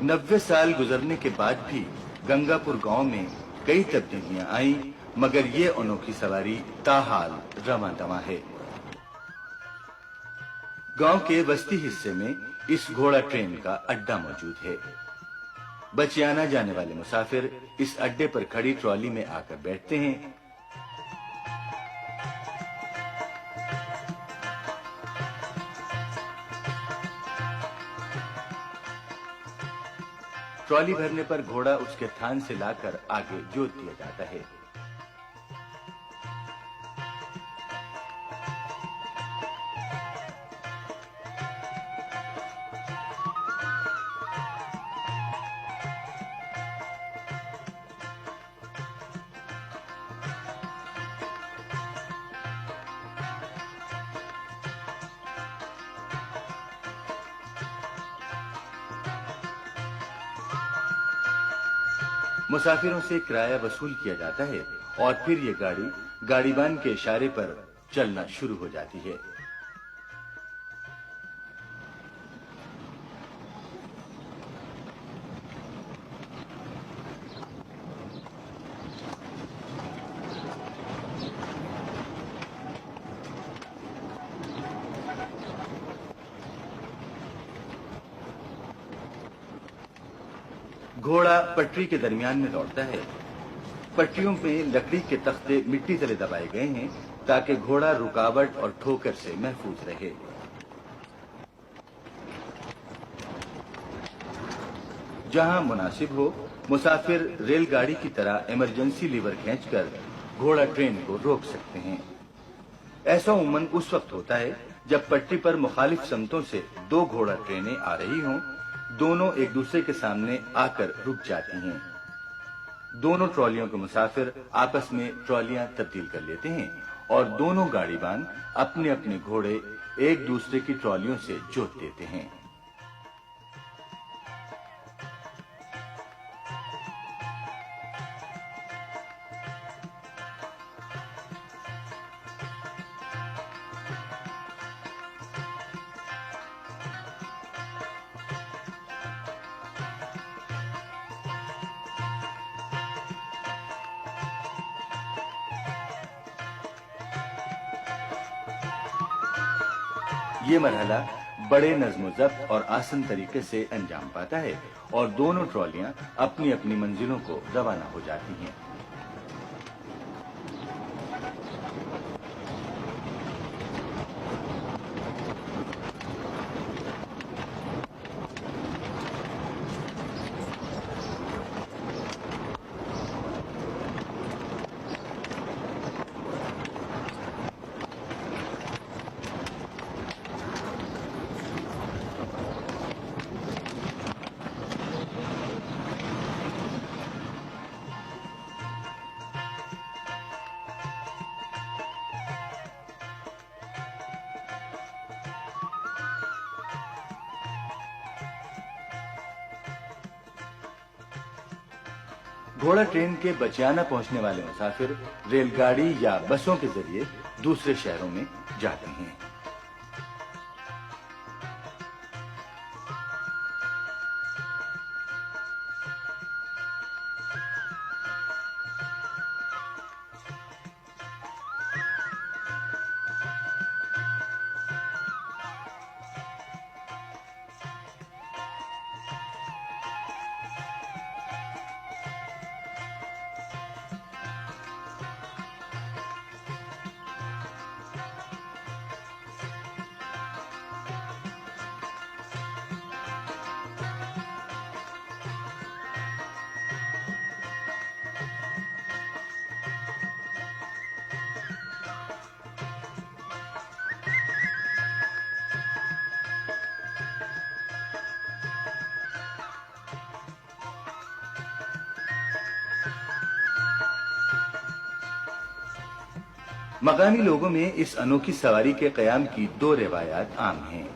90 साल गुजरने के बाद भी गंगापुर गांव में कई तब्दीलियां आई, मगर ये अनोखी सवारी ताहाल रवां दवां है। गांव के वस्ती हिस्से में इस घोड़ा ट्रेन का अड्डा मौजूद है। बचियाना जाने वाले मुसाफिर इस अड्डे पर खड़ी ट्रॉली में आकर बैठते हैं। ट्रॉली भरने पर घोड़ा उसके थान से लाकर आगे जोत दिया जाता है। मुसाफिरों से किराया वसूल किया जाता है और फिर ये गाड़ी गाड़ीबान के इशारे पर चलना शुरू हो जाती है। घोड़ा पटरी के दरमियान में दौड़ता है। पटरियों पे लकड़ी के तख्ते मिट्टी तले दबाए गए हैं ताकि घोड़ा रुकावट और ठोकर से महफूज रहे। जहां मुनासिब हो, मुसाफिर रेलगाड़ी की तरह इमरजेंसी लीवर खींचकर घोड़ा ट्रेन को रोक सकते हैं। ऐसा उमूमन उस वक्त होता है जब पटरी पर मुखालिफ समतों से दो घोड़ा ट्रेनें आ रही हों। दोनों एक दूसरे के सामने आकर रुक जाती हैं। दोनों ट्रॉलियों के मुसाफिर आपस में ट्रॉलियां तब्दील कर लेते हैं और दोनों गाड़ीबान अपने अपने घोड़े एक दूसरे की ट्रॉलियों से जोत देते हैं। ये मरहला बड़े नज़्म-ओ-ज़ब्त और आसान तरीके से अंजाम पाता है और दोनों ट्रॉलियां अपनी अपनी मंजिलों को रवाना हो जाती हैं। घोड़ा ट्रेन के बचियाना पहुंचने वाले मुसाफिर रेलगाड़ी या बसों के जरिए दूसरे शहरों में जाते हैं। मकामी लोगों में इस अनोखी सवारी के कयाम की दो रिवायात आम हैं।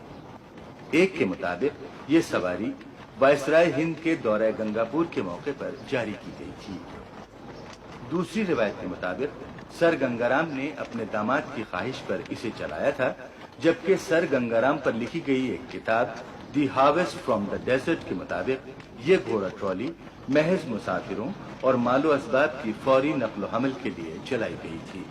एक के मुताबिक ये सवारी वायसराय हिंद के दौरे गंगापुर के मौके पर जारी की गई थी। दूसरी रिवायत के मुताबिक सर गंगाराम ने अपने दामाद की ख्वाहिश पर इसे चलाया था, जबकि सर गंगाराम पर लिखी गई एक किताब दी हार्वेस्ट फ्रॉम द डेजर्ट के मुताबिक ये घोड़ा ट्रॉली महज मुसाफिरों और मालो असबाब की फौरी नकलो हमल के लिए चलाई गई थी।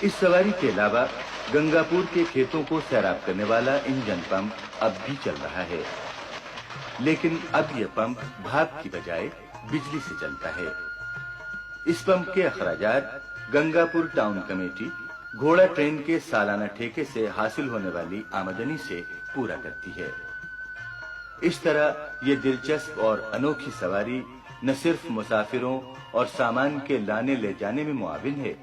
इस सवारी के अलावा गंगापुर के खेतों को सैराब करने वाला इंजन पंप अब भी चल रहा है, लेकिन अब यह पंप भाप की बजाय बिजली से चलता है। इस पंप के अखराजात गंगापुर टाउन कमेटी घोड़ा ट्रेन के सालाना ठेके से हासिल होने वाली आमदनी से पूरा करती है। इस तरह ये दिलचस्प और अनोखी सवारी न सिर्फ मुसाफिरों और सामान के लाने ले जाने में मुआविन है,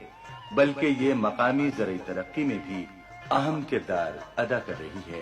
बल्कि ये मकामी ज़राई तरक्की में भी अहम किरदार अदा कर रही है।